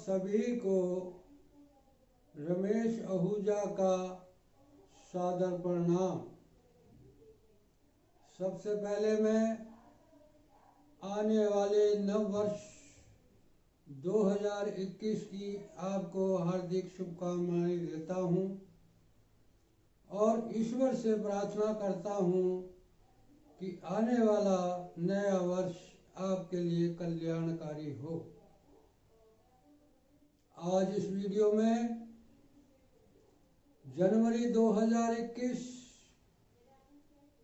सभी को रमेश आहूजा का सादर प्रणाम। सबसे पहले मैं आने वाले नव वर्ष 2021 की आपको हार्दिक शुभकामनाएं देता हूं और ईश्वर से प्रार्थना करता हूं कि आने वाला नया वर्ष आपके लिए कल्याणकारी हो। आज इस वीडियो में जनवरी 2021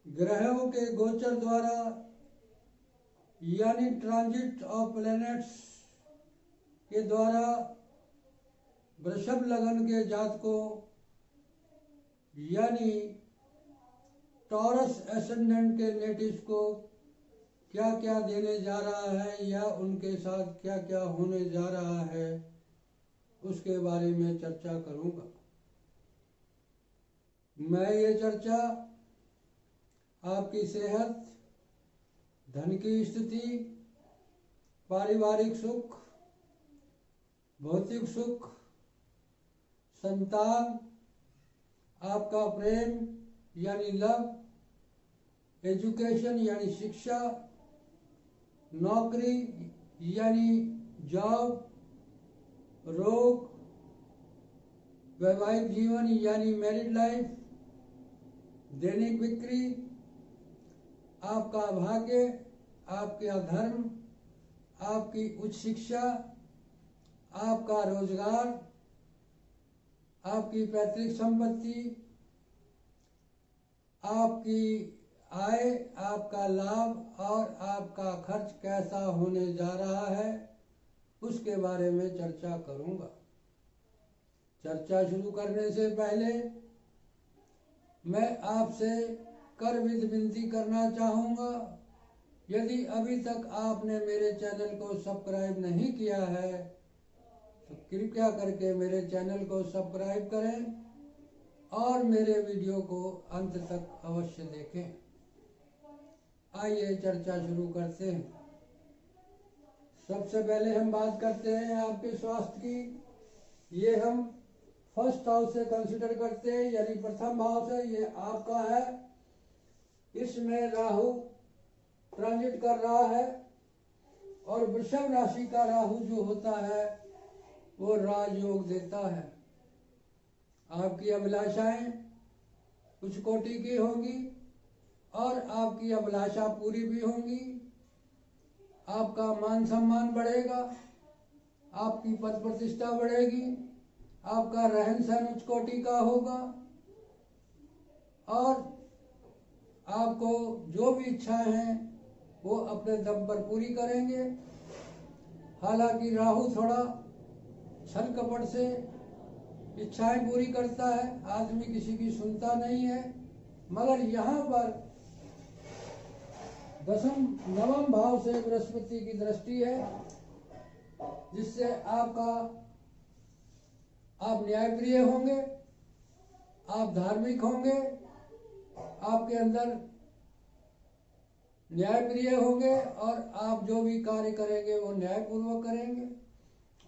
ग्रहों के गोचर द्वारा यानी ट्रांजिट ऑफ प्लैनेट्स के द्वारा वृषभ लगन के जातकों यानी टॉरस एसेंडेंट के नेटिव्स को क्या क्या देने जा रहा है या उनके साथ क्या क्या होने जा रहा है उसके बारे में चर्चा करूंगा। मैं ये चर्चा आपकी सेहत, धन की स्थिति, पारिवारिक सुख, भौतिक सुख, संतान, आपका प्रेम यानी लव, एजुकेशन यानी शिक्षा, नौकरी यानी जॉब, रोग, वैवाहिक जीवन यानी मैरिड लाइफ, दैनिक बिक्री, आपका भाग्य, आपका धर्म, आपकी उच्च शिक्षा, आपका रोजगार, आपकी पैतृक संपत्ति, आपकी आय, आपका लाभ और आपका खर्च कैसा होने जा रहा है उसके बारे में चर्चा करूंगा। चर्चा शुरू करने से पहले मैं आपसे कर विनती करना चाहूँगा, यदि अभी तक आपने मेरे चैनल को सब्सक्राइब नहीं किया है तो कृपया करके मेरे चैनल को सब्सक्राइब करें और मेरे वीडियो को अंत तक अवश्य देखें। आइए चर्चा शुरू करते हैं। सबसे पहले हम बात करते हैं आपके स्वास्थ्य की। ये हम फर्स्ट हाउस से कंसिडर करते हैं यानी प्रथम भाव से, ये आपका है। इसमें राहु ट्रांजिट कर रहा है और वृषभ राशि का राहु जो होता है वो राजयोग देता है। आपकी अभिलाषाएं उच्च कोटि की होंगी और आपकी अभिलाषा पूरी भी होंगी। आपका मान सम्मान बढ़ेगा, आपकी पद प्रतिष्ठा बढ़ेगी, आपका रहन सहन उच्च कोटि का होगा और आपको जो भी इच्छाएं हैं वो अपने दम पर पूरी करेंगे। हालांकि राहु थोड़ा छल कपट से इच्छाएं पूरी करता है, आदमी किसी की सुनता नहीं है, मगर यहाँ पर दशम नवम भाव से बृहस्पति की दृष्टि है जिससे आप न्यायप्रिय होंगे, आप धार्मिक होंगे, आपके अंदर न्यायप्रिय होंगे और आप जो भी कार्य करेंगे वो न्यायपूर्वक करेंगे।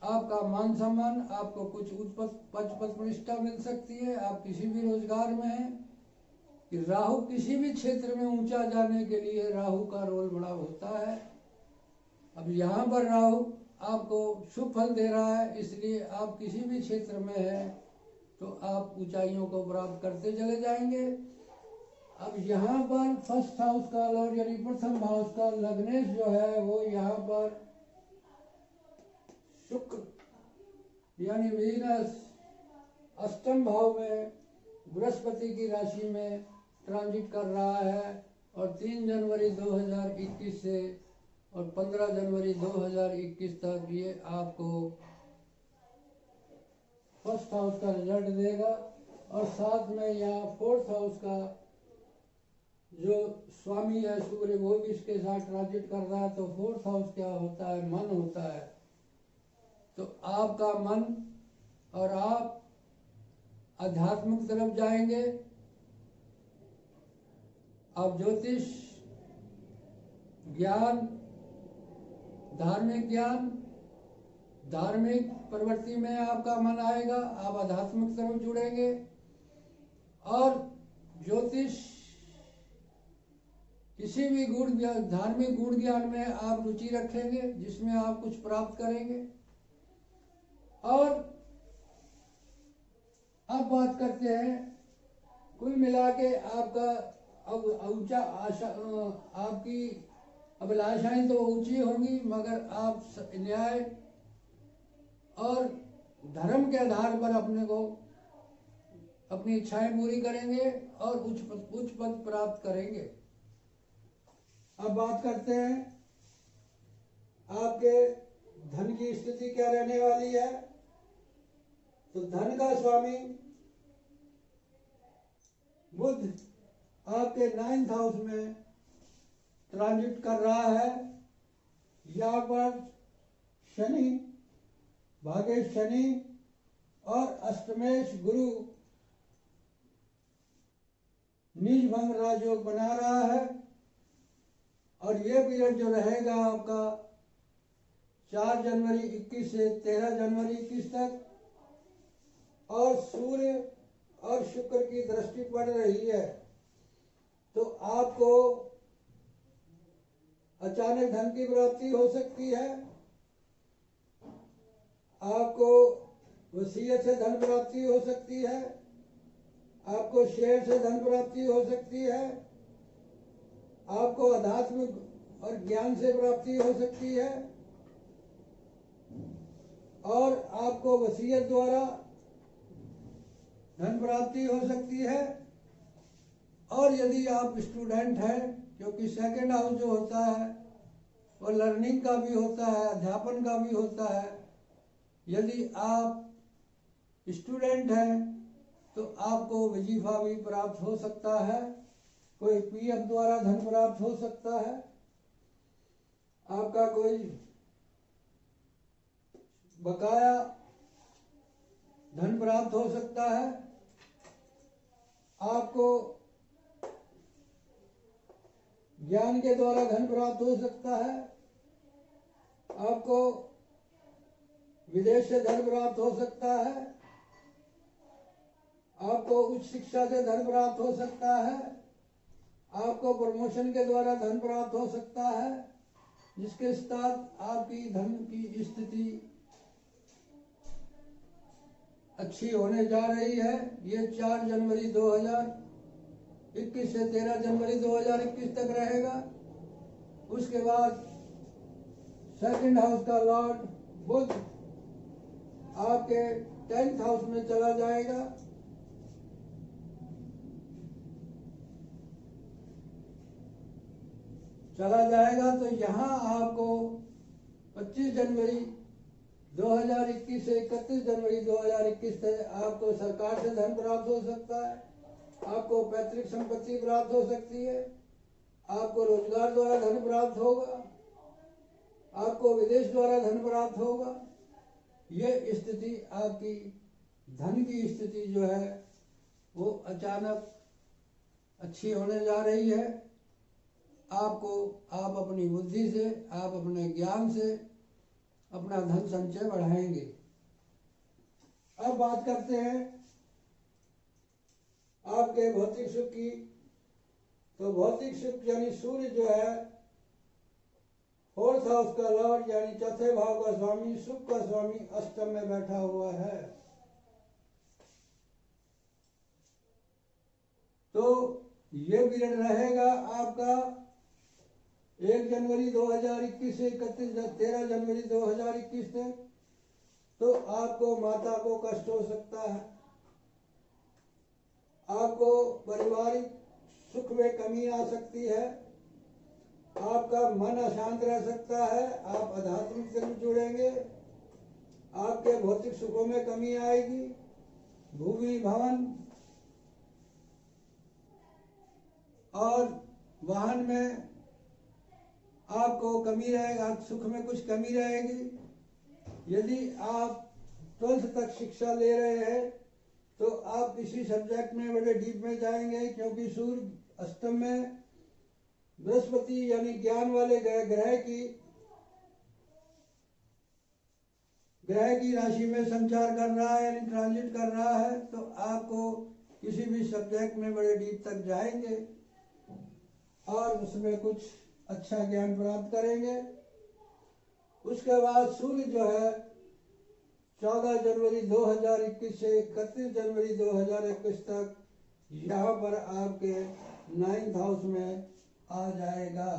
आपका मान सम्मान, आपको कुछ पद प्रतिष्ठा मिल सकती है। आप किसी भी रोजगार में हैं कि राहु किसी भी क्षेत्र में ऊंचा जाने के लिए राहु का रोल बड़ा होता है। अब यहाँ पर राहु आपको शुभ फल दे रहा है, इसलिए आप किसी भी क्षेत्र में हैं तो आप ऊंचाइयों को प्राप्त करते चले जाएंगे। अब यहाँ पर फर्स्ट हाउस का लॉर्ड यानी प्रथम हाउस का लग्नेश जो है वो यहाँ पर शुक्र यानी वीनस अष्टम भाव में बृहस्पति की राशि में ट्रांजिट कर रहा है और 3 जनवरी 2021 से और 15 जनवरी 2021 तक ये आपको फर्स्ट हाउस का रिजल्ट देगा। और साथ में यहाँ फोर्थ हाउस का जो स्वामी है सूर्य वो भी इसके साथ ट्रांजिट कर रहा है। तो फोर्थ हाउस क्या होता है? मन होता है। तो आपका मन और आप आध्यात्मिक तरफ जाएंगे। आप ज्योतिष ज्ञान, धार्मिक ज्ञान, धार्मिक प्रवृत्ति में आपका मन आएगा, आप आध्यात्मिक तरफ जुड़ेंगे और ज्योतिष किसी भी धार्मिक गुण ज्ञान में आप रुचि रखेंगे जिसमें आप कुछ प्राप्त करेंगे। और अब बात करते हैं, कुल मिला के आपका ऊंचा आशा, आपकी अभिलाषाएं तो ऊंची होंगी, मगर आप न्याय और धर्म के आधार पर अपनी इच्छाएं पूरी करेंगे और उच्च पद प्राप्त करेंगे। अब बात करते हैं आपके धन की स्थिति क्या रहने वाली है। तो धन का स्वामी बुध आपके 9th हाउस में ट्रांजिट कर रहा है। यहाँ पर शनि, भाग्येश शनि और अष्टमेश गुरु नीच भंग राजयोग बना रहा है। और ये पीरियड जो रहेगा आपका 4 जनवरी 21 से 13 जनवरी 21 तक, और सूर्य और शुक्र की दृष्टि पड़ रही है, तो आपको अचानक धन की प्राप्ति हो सकती है। आपको वसीयत से धन प्राप्ति हो सकती है, आपको शेयर से धन प्राप्ति हो सकती है, आपको अध्यात्म और ज्ञान से प्राप्ति हो सकती है, और आपको वसीयत द्वारा धन प्राप्ति हो सकती है। और यदि आप स्टूडेंट हैं, क्योंकि 2nd हाउस जो होता है वो लर्निंग का भी होता है, अध्यापन का भी होता है। यदि आप स्टूडेंट हैं तो आपको वजीफा भी प्राप्त हो सकता है, कोई पीएफ द्वारा धन प्राप्त हो सकता है, आपका कोई बकाया धन प्राप्त हो सकता है, आपको ज्ञान के द्वारा धन प्राप्त हो सकता है, आपको विदेश से धन प्राप्त हो सकता है, आपको उच्च शिक्षा से धन प्राप्त हो सकता है, आपको प्रमोशन के द्वारा धन प्राप्त हो सकता है, जिसके साथ आपकी धन की स्थिति अच्छी होने जा रही है। ये 4 जनवरी 2021 से 13 जनवरी 2021 तक रहेगा। उसके बाद 2nd हाउस का लॉर्ड बुध आपके 10th हाउस में चला जाएगा। तो यहाँ आपको 25 जनवरी 2021 से 31 जनवरी 2021 तक आपको सरकार से धन प्राप्त हो सकता है, आपको पैतृक संपत्ति प्राप्त हो सकती है, आपको रोजगार द्वारा धन प्राप्त होगा, आपको विदेश द्वारा धन प्राप्त होगा। ये स्थिति आपकी धन की स्थिति जो है वो अचानक अच्छी होने जा रही है। आप अपनी बुद्धि से, आप अपने ज्ञान से अपना धन संचय बढ़ाएंगे। अब बात करते हैं आपके भौतिक सुख की। तो भौतिक सुख यानी सूर्य जो है 4th हाउस का लॉर्ड यानी 4थे भाव का स्वामी, सुख का स्वामी अष्टम में बैठा हुआ है। तो ये पीरियड रहेगा आपका 1 जनवरी 2021 से 13 जनवरी 2021 तक। तो आपको माता को कष्ट हो सकता है, आपको पारिवारिक सुख में कमी आ सकती है, आपका मन अशांत रह सकता है, आप आध्यात्मिक तरफ जुड़ेंगे, आपके भौतिक सुखों में कमी आएगी, भूमि भवन और वाहन में आपको कमी रहेगा, सुख में कुछ कमी रहेगी। यदि आप 12th तक शिक्षा ले रहे हैं तो आप किसी सब्जेक्ट में बड़े डीप में जाएंगे, क्योंकि सूर्य अष्टम में बृहस्पति यानी ज्ञान वाले ग्रह की ग्रह की राशि में संचार कर रहा है यानी ट्रांजिट कर रहा है, तो आपको किसी भी सब्जेक्ट में बड़े डीप तक जाएंगे और उसमें कुछ अच्छा ज्ञान प्राप्त करेंगे। उसके बाद सूर्य जो है 14 जनवरी 2021 से 31 जनवरी 2021 तक यहाँ पर आपके 9th हाउस में आ जाएगा।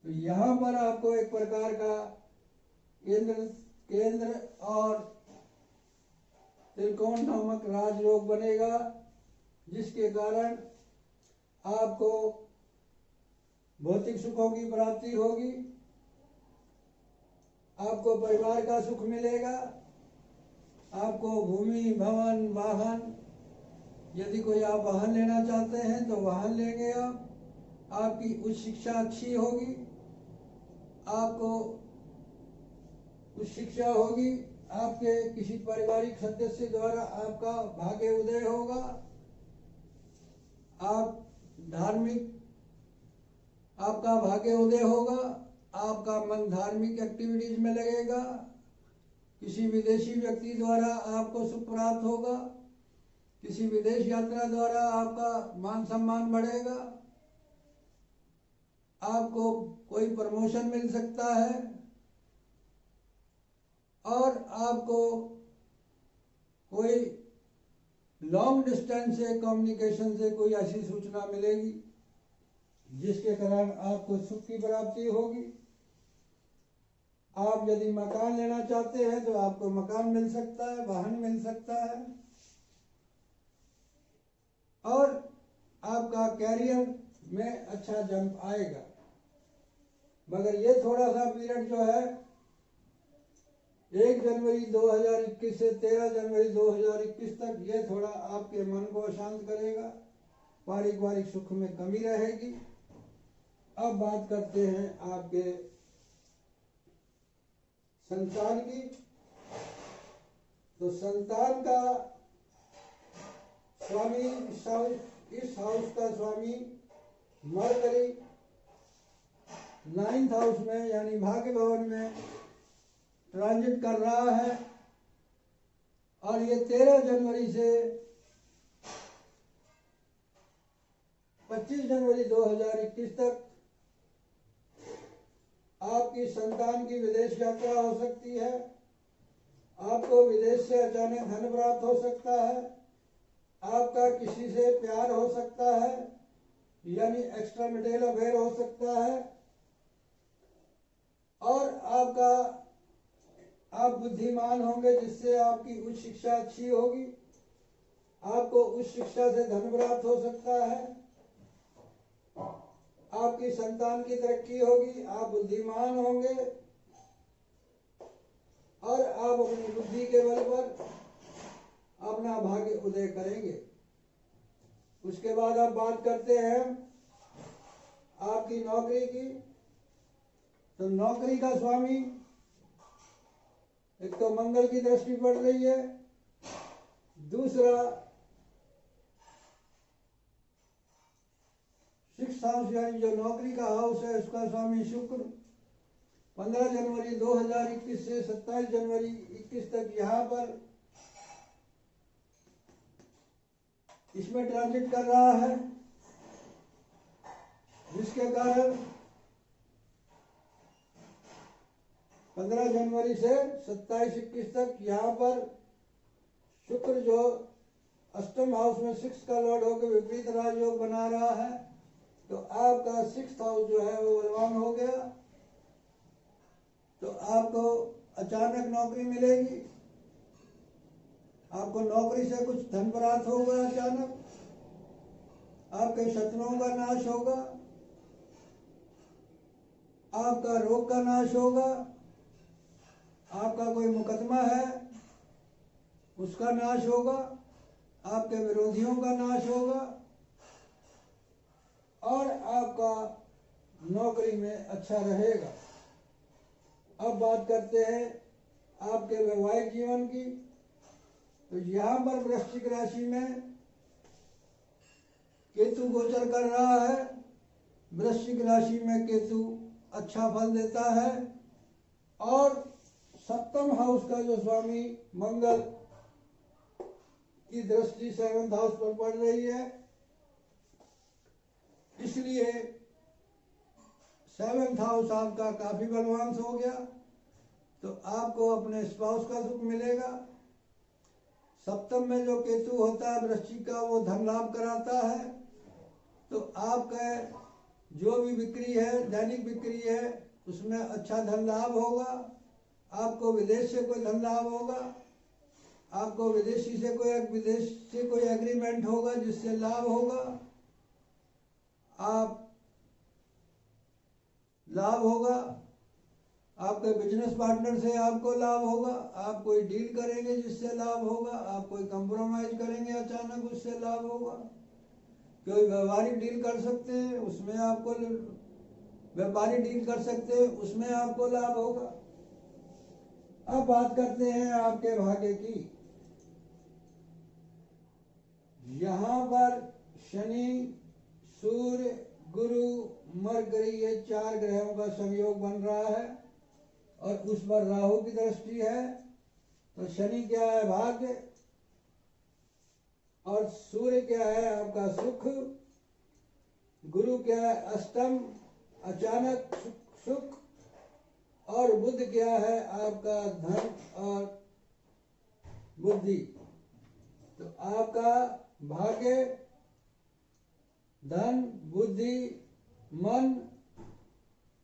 तो यहाँ पर आपको एक प्रकार का केंद्र और त्रिकोण नामक राजयोग बनेगा, जिसके कारण आपको भौतिक सुखों की प्राप्ति होगी, आपको परिवार का सुख मिलेगा, आपको भूमि भवन वाहन, यदि कोई आप वाहन लेना चाहते हैं तो वाहन लेंगे आप, आपकी उच्च शिक्षा अच्छी होगी, आपको उच्च शिक्षा होगी, आपके किसी पारिवारिक सदस्य द्वारा आपका भाग्य उदय होगा, आप धार्मिक आपका भाग्य उदय होगा, आपका मन धार्मिक एक्टिविटीज में लगेगा, किसी विदेशी व्यक्ति द्वारा आपको सुख प्राप्त होगा, किसी विदेश यात्रा द्वारा आपका मान सम्मान बढ़ेगा, आपको कोई प्रमोशन मिल सकता है और आपको कोई लॉन्ग डिस्टेंस से कम्युनिकेशन से कोई ऐसी सूचना मिलेगी जिसके कारण आपको सुख की प्राप्ति होगी। आप यदि मकान लेना चाहते हैं तो आपको मकान मिल सकता है, वाहन मिल सकता है और आपका कैरियर में अच्छा जंप आएगा। मगर ये थोड़ा सा पीरियड जो है 1 जनवरी 2021 से 13 जनवरी 2021 तक, ये थोड़ा आपके मन को अशांत करेगा, पारिवारिक सुख में कमी रहेगी। अब बात करते हैं आपके संतान की। तो संतान का स्वामी इस हाउस का स्वामी मरकरी 9th हाउस में यानी भाग्य भवन में ट्रांजिट कर रहा है और ये 13 जनवरी से 25 जनवरी 2021 तक आपकी संतान की विदेश यात्रा हो सकती है, आपको विदेश से अचानक धन प्राप्त हो सकता है, आपका किसी से प्यार हो सकता है यानी एक्स्ट्रा मैरिटल अफेयर हो सकता है और आप बुद्धिमान होंगे जिससे आपकी उच्च शिक्षा अच्छी होगी, आपको उच्च शिक्षा से धन प्राप्त हो सकता है, आपकी संतान की तरक्की होगी, आप बुद्धिमान होंगे और आप अपनी बुद्धि के बल पर अपना भाग्य उदय करेंगे। उसके बाद आप बात करते हैं आपकी नौकरी की। तो नौकरी का स्वामी एक तो मंगल की दृष्टि पड़ रही है, दूसरा 6th हाउस यानी जो नौकरी का हाउस है उसका स्वामी शुक्र 15 जनवरी 2021 से 27 जनवरी 21 तक यहाँ पर इसमें ट्रांजिट कर रहा है, जिसके कारण 15 जनवरी से 27-21 तक यहाँ पर शुक्र जो अष्टम हाउस में 6 का लॉर्ड होकर विपरीत राजयोग बना रहा है, तो आपका 6th हाउस जो है वो बलवान हो गया, तो आपको अचानक नौकरी मिलेगी, आपको नौकरी से कुछ धन प्राप्त होगा, अचानक आपके शत्रुओं का नाश होगा, आपका रोग का नाश होगा, आपका कोई मुकदमा है उसका नाश होगा, आपके विरोधियों का नाश होगा और आपका नौकरी में अच्छा रहेगा। अब बात करते हैं आपके वैवाहिक जीवन की। तो यहाँ पर वृश्चिक राशि में केतु गोचर कर रहा है। वृश्चिक राशि में केतु अच्छा फल देता है, और सप्तम हाउस का जो स्वामी मंगल की दृष्टि 7th हाउस पर पड़ रही है, इसलिए 7th हाउस आपका काफी बलवान हो गया, तो आपको अपने स्पाउस का सुख मिलेगा। सप्तम में जो केतु होता है वृश्चिक का, वो धन लाभ कराता है, तो आपका जो भी बिक्री है, दैनिक बिक्री है, उसमें अच्छा धन लाभ होगा। आपको विदेश से कोई धन लाभ होगा, आपको विदेश से कोई एग्रीमेंट होगा जिससे लाभ होगा। लाभ होगा, आपके बिजनेस पार्टनर से आपको लाभ होगा, आप कोई डील करेंगे जिससे लाभ होगा, आप कोई कंप्रोमाइज करेंगे अचानक उससे लाभ होगा, कोई व्यापारिक डील कर सकते हैं उसमें आपको लाभ होगा। अब बात करते हैं आपके भाग्य की। यहाँ पर शनि, सूर्य, गुरु, मरकरी, ये 4 ग्रहों का संयोग बन रहा है और उस पर राहु की दृष्टि है। तो शनि क्या है? भाग्य। और सूर्य क्या है? आपका सुख। गुरु क्या है? अष्टम, अचानक सुख। और बुध क्या है? आपका धन और बुद्धि। तो आपका भाग्य, धन, बुद्धि, मन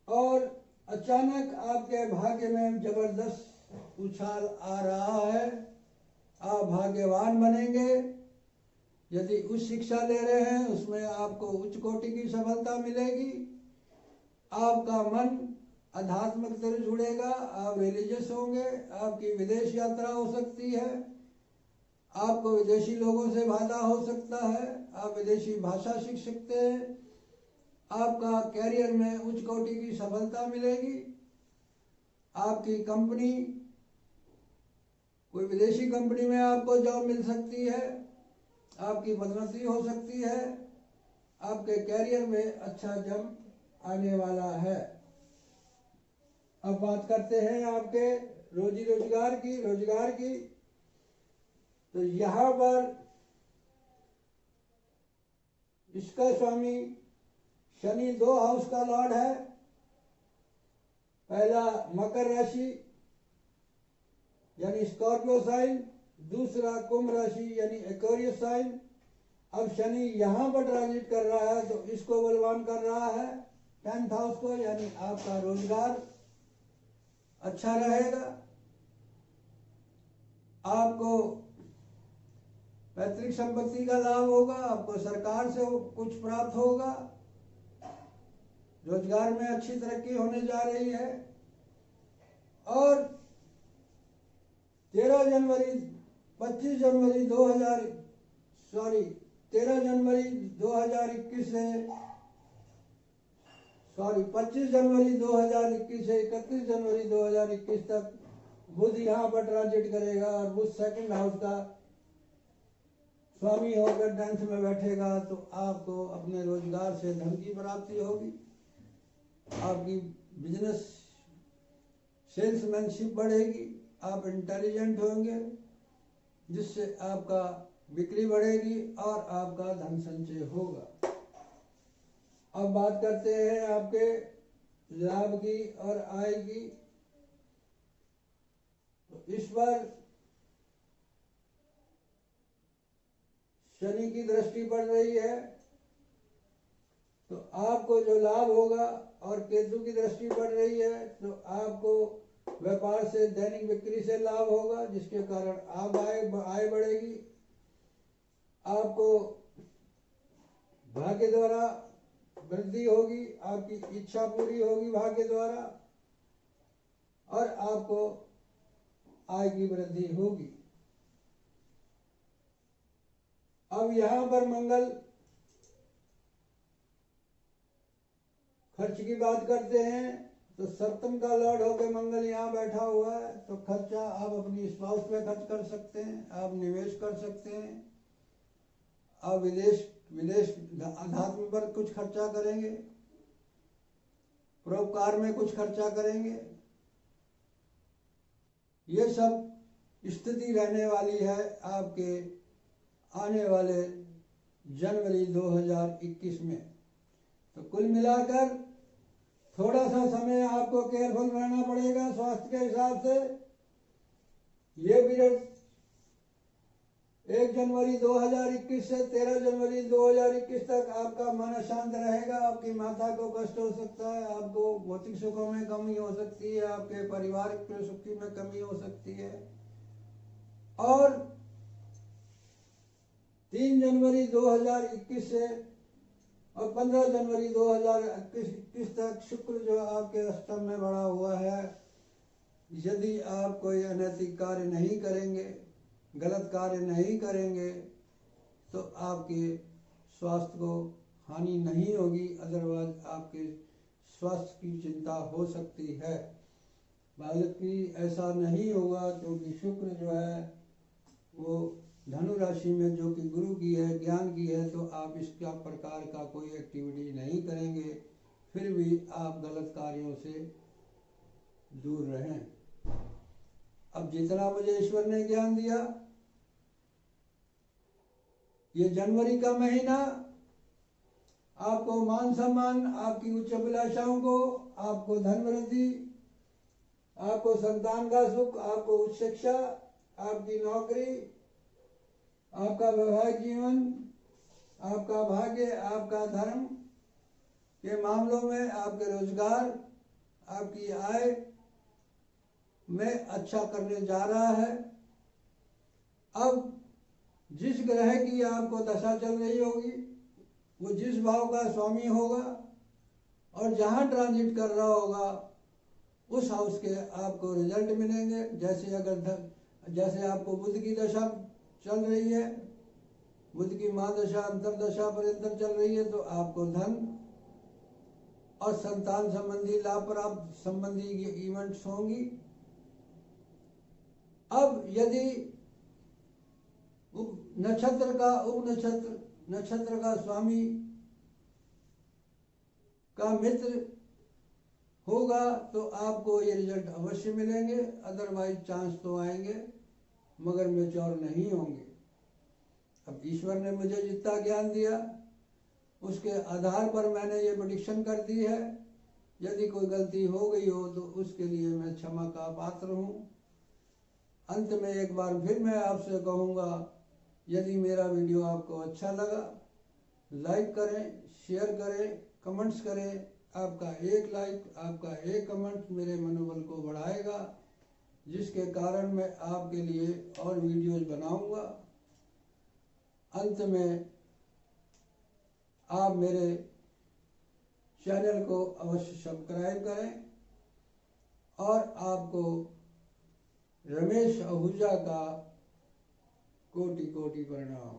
और अचानक आपके भाग्य में जबरदस्त उछाल आ रहा है। आप भाग्यवान बनेंगे। यदि उच्च शिक्षा ले रहे हैं उसमें आपको उच्च कोटि की सफलता मिलेगी। आपका मन आध्यात्मिक तरफ जुड़ेगा, आप रिलीजियस होंगे, आपकी विदेश यात्रा हो सकती है, आपको विदेशी लोगों से फायदा हो सकता है, आप विदेशी भाषा सीख सकते हैं, आपका कैरियर में उच्च कोटि की सफलता मिलेगी। आपकी कंपनी, कोई विदेशी कंपनी में आपको जॉब मिल सकती है, आपकी पदोन्नति हो सकती है, आपके कैरियर में अच्छा जंप आने वाला है। अब बात करते हैं आपके रोजी रोजगार की। तो यहाँ पर इसका स्वामी शनि 2 हाउस का लॉर्ड है। पहला मकर राशि यानी स्कॉर्पियो साइन, दूसरा कुंभ राशि यानी एक्वेरियस साइन। अब शनि यहाँ पर ट्रांजिट कर रहा है तो इसको बलवान कर रहा है 10th हाउस को, यानी आपका रोजगार अच्छा रहेगा। आपको पैतृक संपत्ति का लाभ होगा, आपको सरकार से कुछ प्राप्त होगा, रोजगार में अच्छी तरक्की होने जा रही है। और 13 जनवरी 2021 से 31 जनवरी 2021 तक बुध यहाँ पर ट्रांजिट करेगा और बुध 2nd हाउस का स्वामी होकर 10th में बैठेगा। तो आपको अपने रोजगार से धन की प्राप्ति होगी, आपकी बिजनेस सेल्समैनशिप बढ़ेगी, आप इंटेलिजेंट होंगे जिससे आपका बिक्री बढ़ेगी और आपका धन संचय होगा। अब बात करते हैं आपके लाभ की और आय की। तो इस बार शनि की दृष्टि पड़ रही है तो आपको जो लाभ होगा, और केतु की दृष्टि पड़ रही है तो आपको व्यापार से, दैनिक बिक्री से लाभ होगा जिसके कारण आप आय बढ़ेगी। आपको भाग्य द्वारा वृद्धि होगी, आपकी इच्छा पूरी होगी भाग्य द्वारा, और आपको आय की वृद्धि होगी। अब यहाँ पर मंगल खर्च की बात करते हैं तो सप्तम का लॉर्ड होकर मंगल यहाँ बैठा हुआ है, तो खर्चा आप अपनी स्पाउस पे खर्च कर सकते हैं, आप निवेश कर सकते हैं, आप विदेश अध्यात्म पर कुछ खर्चा करेंगे, परोपकार में कुछ खर्चा करेंगे, ये सब स्थिति रहने वाली है आपके आने वाले जनवरी 2021 में। तो कुल मिलाकर थोड़ा सा समय आपको केयरफुल रहना पड़ेगा स्वास्थ्य के हिसाब से। ये पीरियड 1 जनवरी 2021 से 13 जनवरी 2021 तक आपका मन अशांत रहेगा। आपकी माता को कष्ट हो सकता है, आपको भौतिक सुखों में कमी हो सकती है, आपके पारिवारिक सुखी में कमी हो सकती है। और 3 जनवरी 2021 से और 15 जनवरी 2021 तक शुक्र जो आपके अष्टम में बढ़ा हुआ है, यदि आप कोई अनैतिक कार्य नहीं करेंगे, गलत कार्य नहीं करेंगे, तो आपके स्वास्थ्य को हानि नहीं होगी। अदरवाइज आपके स्वास्थ्य की चिंता हो सकती है। हालांकि ऐसा नहीं होगा क्योंकि शुक्र जो है वो धनु राशि में जो कि गुरु की है, ज्ञान की है, तो आप इसका प्रकार का कोई एक्टिविटी नहीं करेंगे। फिर भी आप गलत कार्यों से दूर रहें। अब जितना मुझे ईश्वर ने ज्ञान दिया, ये जनवरी का महीना आपको मान सम्मान, आपकी उच्च अभिलाषाओं को, आपको धन वृद्धि, आपको संतान का सुख, आपको उच्च शिक्षा, आपकी नौकरी, आपका वैवाहिक जीवन, आपका भाग्य, आपका धर्म के मामलों में, आपके रोजगार, आपकी आय में अच्छा करने जा रहा है। अब जिस ग्रह की आपको दशा चल रही होगी वो जिस भाव का स्वामी होगा और जहां ट्रांजिट कर रहा होगा उस हाउस के आपको रिजल्ट मिलेंगे। जैसे आपको बुध की दशा चल रही है, बुध की महादशा अंतरदशा पर्यंत चल रही है, तो आपको धन और संतान संबंधी लाभ प्राप्त संबंधी इवेंट्स होंगी। अब यदि नक्षत्र का स्वामी का मित्र होगा तो आपको ये रिजल्ट अवश्य मिलेंगे। अदरवाइज चांस तो आएंगे मगर मैच्योर नहीं होंगे। अब ईश्वर ने मुझे जितना ज्ञान दिया उसके आधार पर मैंने ये प्रेडिक्शन कर दी है। यदि कोई गलती हो गई हो तो उसके लिए मैं क्षमा का पात्र हूँ। अंत में एक बार फिर मैं आपसे कहूँगा, यदि मेरा वीडियो आपको अच्छा लगा लाइक करें, शेयर करें, कमेंट्स करें। आपका एक लाइक, आपका एक कमेंट मेरे मनोबल को बढ़ाएगा, जिसके कारण मैं आपके लिए और वीडियोज बनाऊंगा। अंत में आप मेरे चैनल को अवश्य सब्सक्राइब करें और आपको रमेश आहूजा का कोटि कोटि प्रणाम।